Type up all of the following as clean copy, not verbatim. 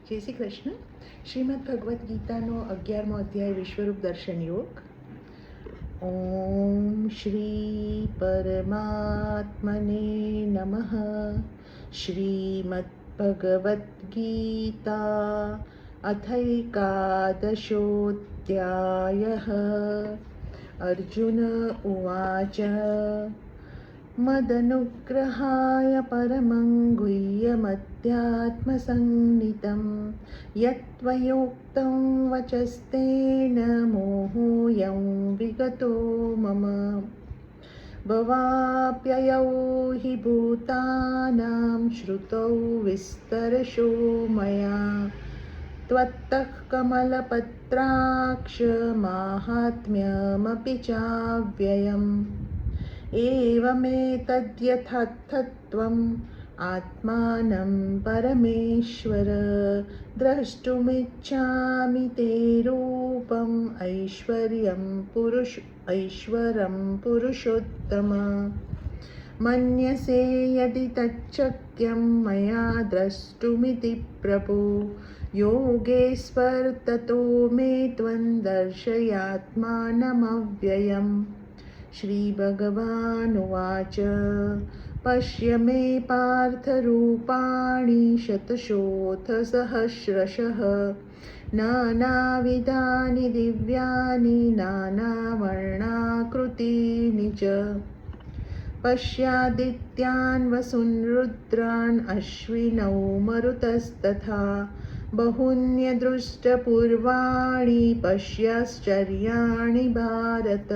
જય શ્રી કૃષ્ણ. શ્રીમદ ભગવદ્ ગીતાનો 11મો અધ્યાય વિશ્વરૂપ દર્શન યોગ. ઓમ શ્રી પરમાત્મને નમઃ. શ્રીમદ ભગવદ્ ગીતા અથૈકાદશોऽધ્યાયઃ. અર્જુન ઉવાચ મદનુગ્રહાય પરમં ગુહ્યમધ્યાત્મસંज्ઞિतं યત્ત્વયોક્तं વચસ્તેન મોહોऽયં વિગતો મમ. ભવાપ્યયૌ हि ભૂતાનાं શ્રુતौ વિસ્તરશો મયા ત્વત્તઃ કમલપત્રાક્ષ માહાત્મ્યમપि ચાવ્યયम्. एवमेतद्यथार्थत्वम् आत्मानं परमेश्वर द्रष्टुमिच्छामि ते रूपम् ऐश्वरं पुरुषोत्तम. मन्यसे यदि तच्छक्यं मया द्रष्टुमिति प्रभो योगेश्वर ततो मे त्वं दर्शयात्मानमव्ययम्. श्रीभगवानुवाच पश्य मे पार्थरूपाणि शतशोऽथसहस्रशः नानाविधानि दिव्यानि नानावर्णाकृतीनि च. पश्यादित्यान् वसून् रुद्रान् अश्विनौ मरुतस्तथा बहून्यदृष्टपूर्वाणि पश्याश्चर्याणि भारत.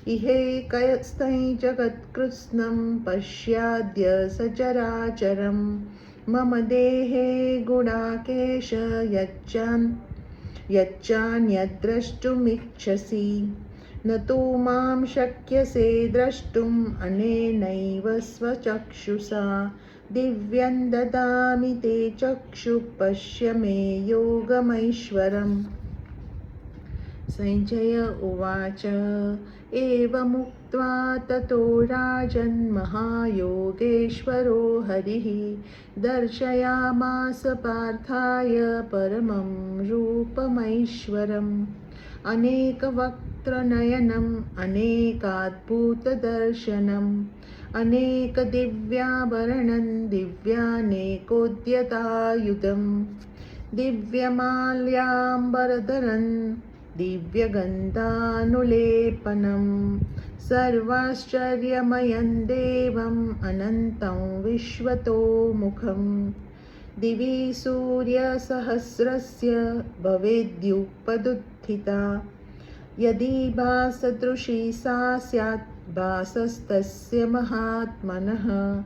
इहैकस्थं जगत्कृत्स्नं पश्याद्य सचराचरं मम देहे गुणाकेश यच्चान्यद्द्रष्टुमिच्छसि न तु मां शक्यसे द्रष्टुम् अनेनैव स्वचक्षुषा. दिव्यं ददामि ते चक्षुः पश्य मे योगमैश्वरम्. संजय उवाच एवमुक्त्वा ततो राजन् महायोगेश्वरो हरिः दर्शयामास पार्थाय परमं रूपमैश्वरम्. अनेकवक्त्रनयनम् अनेकाद्भुतदर्शनम् अनेकदिव्याभरणं दिव्यानेकोद्यतायुधम् दिव्यमाल्याम्बरधरन् दिव्यगन्धानुलेपनं सर्वाश्चर्यमयं देवम् अनन्तं विश्वतोमुखं. दिवि सूर्यसहस्रस्य भवेद्युपदुत्थिता यदि भासदृशी सा स्यात् भासस्तस्य महात्मनः.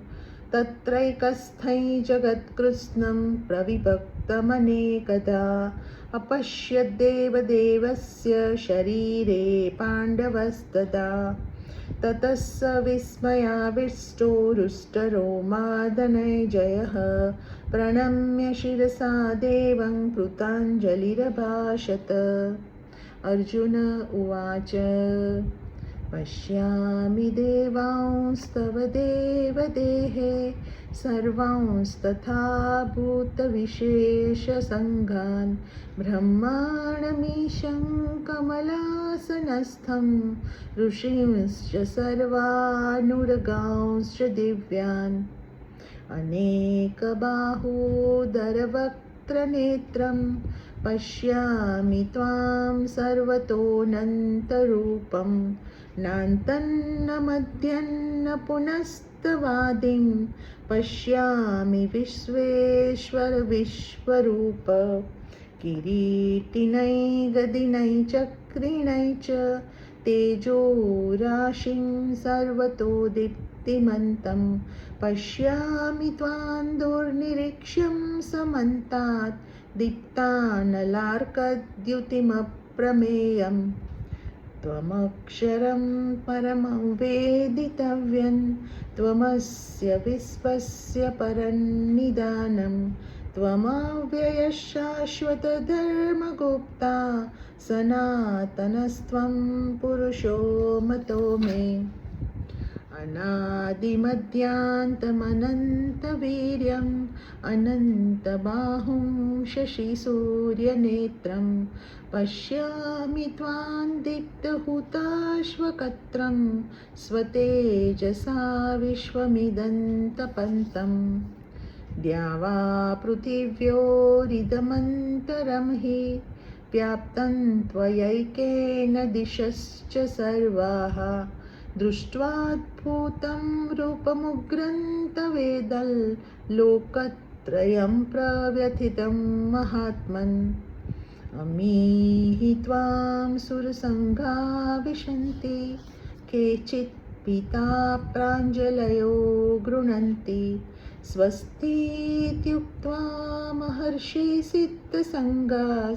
तत्रैकस्थं जगत्कृत्स्नं प्रविभक्तमनेकदा अपश्यद्देवदेवस्य शरीरे पाण्डवस्तदा. ततः स विस्मयाविष्टो रुष्टरोमा धनञ्जयः प्रणम्य शिरसा देवं कृताञ्जलिरभाषत. अर्जुन उवाच पश्यामि देवांस्तव देवदेहे सर्वांस्तथा भूतविशेषसङ्घान् ब्रह्माणमीशं कमलासनस्थं ऋषींश्च सर्वानुरगांश्च दिव्यान्. अनेकबाहूदरवक्त्रनेत्रं पश्यामि त्वां सर्वतोऽनन्तरूपं नान्तं न मध्यं न पुनस्तवादिं पश्यामि विश्वेश्वर विश्वरूप. किरीटिनै गदिनै चक्रिणै च तेजोराशिं सर्वतो दीप्तिमन्तं पश्यामि त्वां दुर्निरीक्ष्यं समन्तात् दीप्तानलार्कद्युतिमप्रमेयम्. त्वमक्षरं परमं वेदितव्यं त्वमस्य विश्वस्य परन्निधानं. त्वमव्ययः शाश्वतधर्मगुप्ता सनातनस्त्वं पुरुषो मतो मे. अनादिमध्यान्तमनन्तवीर्यम् अनन्तबाहुं शशिसूर्यनेत्रं पश्यामि त्वां दीप्तहुताश्वकत्रं स्वतेजसा विश्वमिदन्तपन्तम् द्यावा पृथिव्योरिदमन्तरं हि व्याप्तं त्वयैकेन दिशश्च सर्वाः दृष्ट्वाद्भुतं रूपमुग्रं तवेदल्लोकत्रयं प्रव्यथितं महात्मन् अमीहि त्वां सुरसङ्घा विशन्ति केचित् पिता प्राञ्जलयो गृह्णन्ति स्वस्तीत्युक्त्वा महर्षि सिद्धसङ्गाः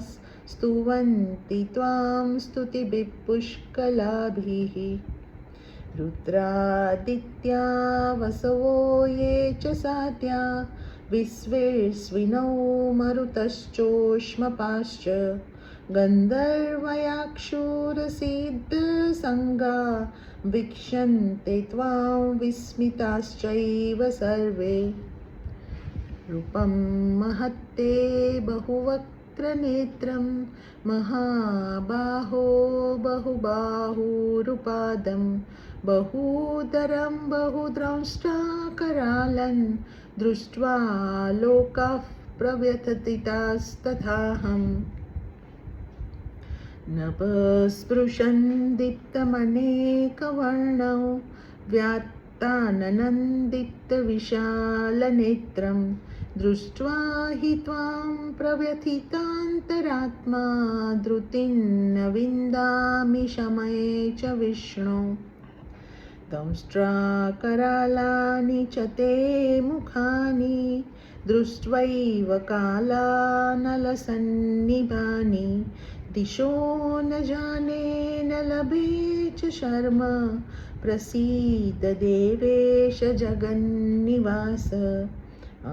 स्तुवन्ति त्वां स्तुतिभिः पुष्कलाभिः रुद्रादित्या वसवो ये च साध्या विश्वेस्विनौ मरुतश्चोष्मपाश्च गन्धर्वयाक्षुरसिद्धसङ्गा वीक्षन्ते त्वां विस्मिताश्चैव सर्वे रूपं महत्ते बहुवक्त्रनेत्रं महाबाहो बहुबाहुरुपादं बहूदरं बहुद्रंष्टाकरालं दृष्ट्वा लोकाः प्रव्यथितास्तथाहम् नभस्पृशन् दीप्तमनेकवर्णौ व्यात्ताननं दीप्तविशालनेत्रं दृष्ट्वा हि त्वां प्रव्यथितान्तरात्मा धृतिं न विन्दामि शमये च विष्णो दंष्ट्राकरालानि च ते मुखानि दृष्ट्वैव कालानलसन्निभानि दिशो न जाने न लभे च शर्म प्रसीद देवेश जगन्निवास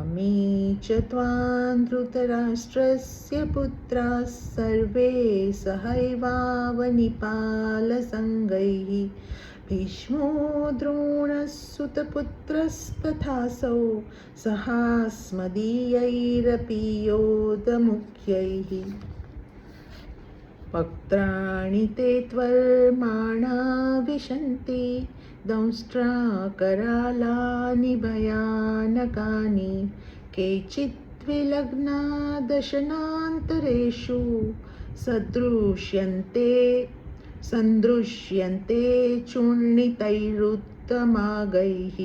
अमी च त्वां धृतराष्ट्रस्य पुत्राः सर्वे सहैवावनिपालसङ्गैः भीष्मो द्रोणः सुतपुत्रस्तथासौ सहास्मदीयैरपि योधमुख्यैः वक्त्राणि ते त्वर्माणा विशन्ति दंष्ट्राकरालानि भयानकानि केचित् विलग्ना दशनान्तरेषु सन्दृश्यन्ते चूर्णितैरुत्तमागैः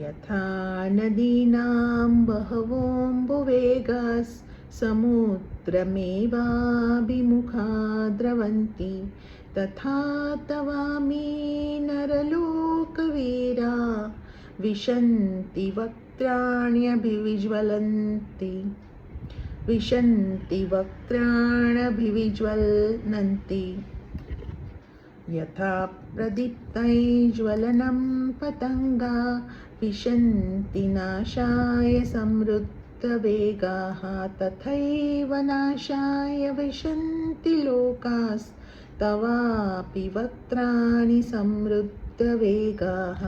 यथा नदीनां बहवोऽम्बुवेगाः समुद्रमेवाभिमुखा द्रवन्ति तथा तवामि नरलोकवीरा विशन्ति वक्त्राण्यभिविज्वलन्ति यथा प्रदीप्तैज्वलनं पतङ्गा विशन्ति नाशाय समृद्धवेगाः तथैव नाशाय विशन्ति लोकास्तवापि वक्त्राणि समृद्धवेगाः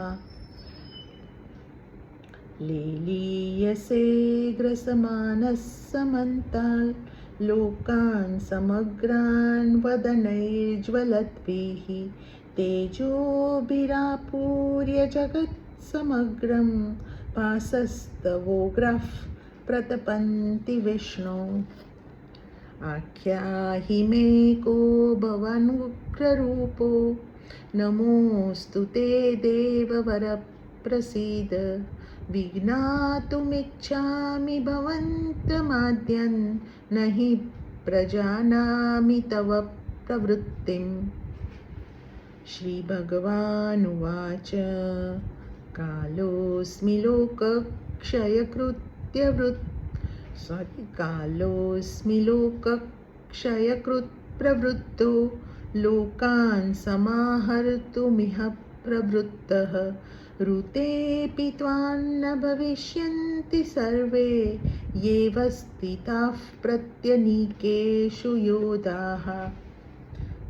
लीलीयसे ग्रसमानः समन्ताल् लोकान् समग्रान् वदनैर्ज्वलद्भिः तेजोभिरापूर्य जगत्समग्रं पासस्तवोग्राः प्रतपन्ति विष्णो आख्याहि मे को भवानुग्ररूपो नमोऽस्तु ते देववरप्रसीद विज्ञातुमिच्छामि भवन्तमाद्यन् न हि प्रजानामि तव प्रवृत्तिम् श्रीभगवानुवाच कालोऽस्मि लोकक्षयकृत् प्रवृत्तो लोकान् समाहर्तुमिह प्रवृत्तः ऋतेऽपि त्वान्न भविष्यन्ति सर्वे येव स्थिताः प्रत्यनीकेषु योधाः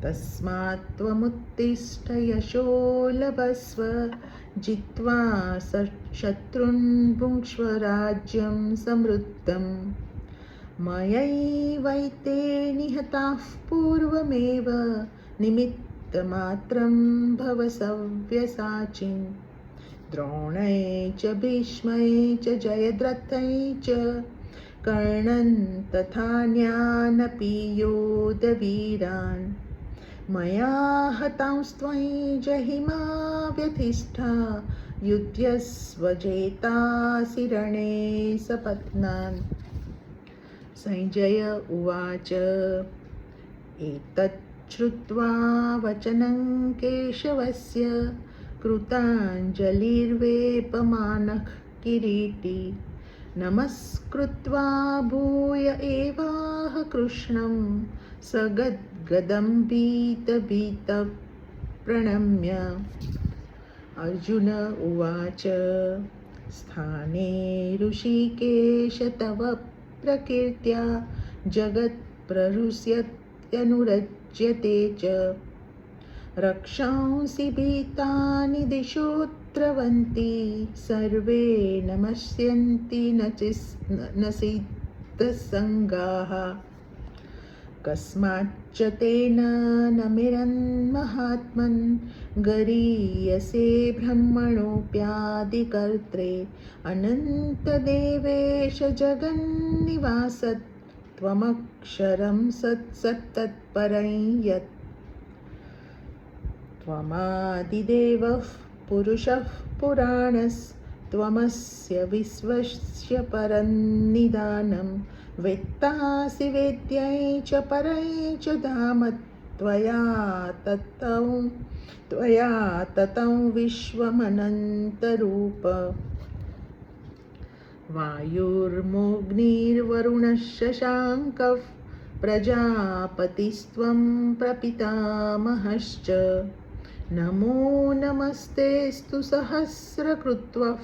तस्मात् त्वमुत्तिष्ठ यशो लभस्व जित्वा शत्रून् भुङ्क्ष्व राज्यं समृद्धम् मयैवैते निहताः पूर्वमेव निमित्तमात्रं भव सव्यसाचिन् द्रोणै च भीष्मै च जयद्रथै च कर्णन् तथान्यानपि योधवीरान् मया हतांस्त्वयि जहिमा व्यथिष्ठा युध्यस्व जेतासि रणे सपत्नान् संजय उवाच एतत् श्रुत्वा वचनं केशवस्य कृताञ्जलिर्वेपमानः किरीटी नमस्कृत्वा भूय एवाह कृष्णं सगद्गदं प्रणम्य अर्जुन उवाच स्थाने ऋषिकेश तव प्रकीर्त्या जगत्प्रहृष्यत्यनुरज्यते च रक्षांसि भीतानि दिशो द्रवन्ति सर्वे नमस्यन्ति न सिद्धसङ्गाः कस्माच्च तेन न मिरन्महात्मन् गरीयसे ब्रह्मणोऽप्यादिकर्त्रे अनन्तदेवेश जगन्निवास त्वमक्षरं सत्तत्परं यत् त्वमादिदेवः पुरुषः पुराणस्त्वमस्य विश्वस्य परन्निदानं वेत्तासि वेद्यै च परै च धाम त्वया ततं विश्वमनन्तरूप वायुर्मोऽग्निर्वरुणः शशाङ्कः प्रजापतिस्त्वं प्रपितामहश्च नमो नमस्तेऽस्तु सहस्रकृत्वः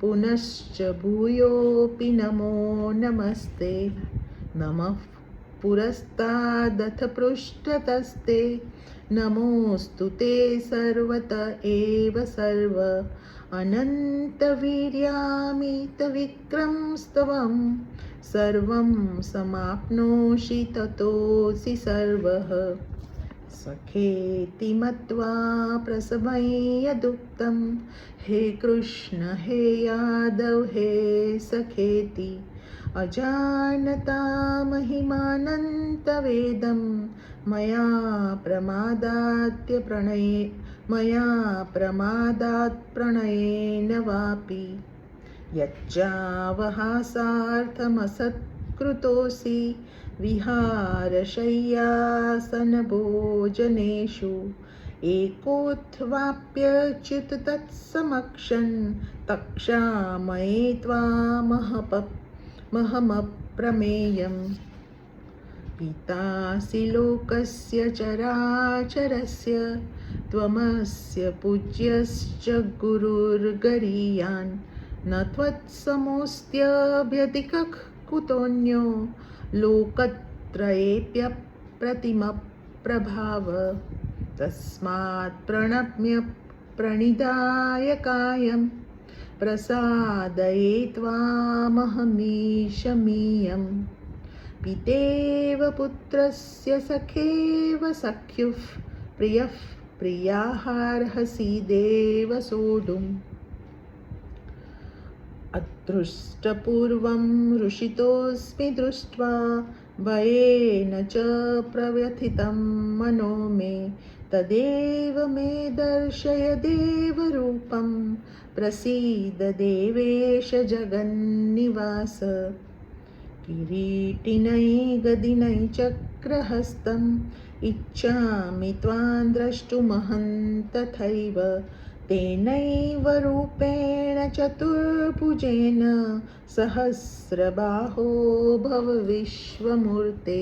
पुनश्च भूयोऽपि नमो नमस्ते नमः पुरस्तादथ पृष्ठतस्ते नमोऽस्तु ते सर्वत एव सर्व अनन्तवीर्यामितविक्रमस्त्वं सर्वं समाप्नोषि ततोऽसि सर्वः सखेति मत्वा प्रसभं यदुक्तं हे कृष्ण हे यादव हे सखेति अजानता महिमानन्तवेदं मया प्रमादात् प्रणयेन वापि यच्चावहासार्थमसत्कृतोऽसि विहारशय्यासनभोजनेषु एकोऽथवाप्यच्युत तत्समक्षं तक्षामये त्वामहमप्रमेयम् पितासि लोकस्य चराचरस्य त्वमस्य पूज्यश्च गुरुर्गरीयान् न त्वत्समोऽस्त्यभ्यधिकः कुतोऽन्यो लोकत्रयेऽप्यप्रतिमप्रभाव तस्मात् प्रणम्य प्रणिधाय कायं प्रसादये त्वामहमीशमीयम् पितेव पुत्रस्य सखेव सख्युः प्रियः प्रियाहार्हसि देव सोढुम् अदृष्टपूर्वं हृषितोऽस्मि दृष्ट्वा भयेन च प्रव्यथितं मनो मे तदेव मे दर्शय देवरूपं प्रसीद देवेश जगन्निवास किरीटिनै गदिनै चक्रहस्तम् इच्छामि त्वां द्रष्टुमहं तथैव तेनैव रूपेण चतुर्भुजेन सहस्रबाहो भव विश्वमूर्ते।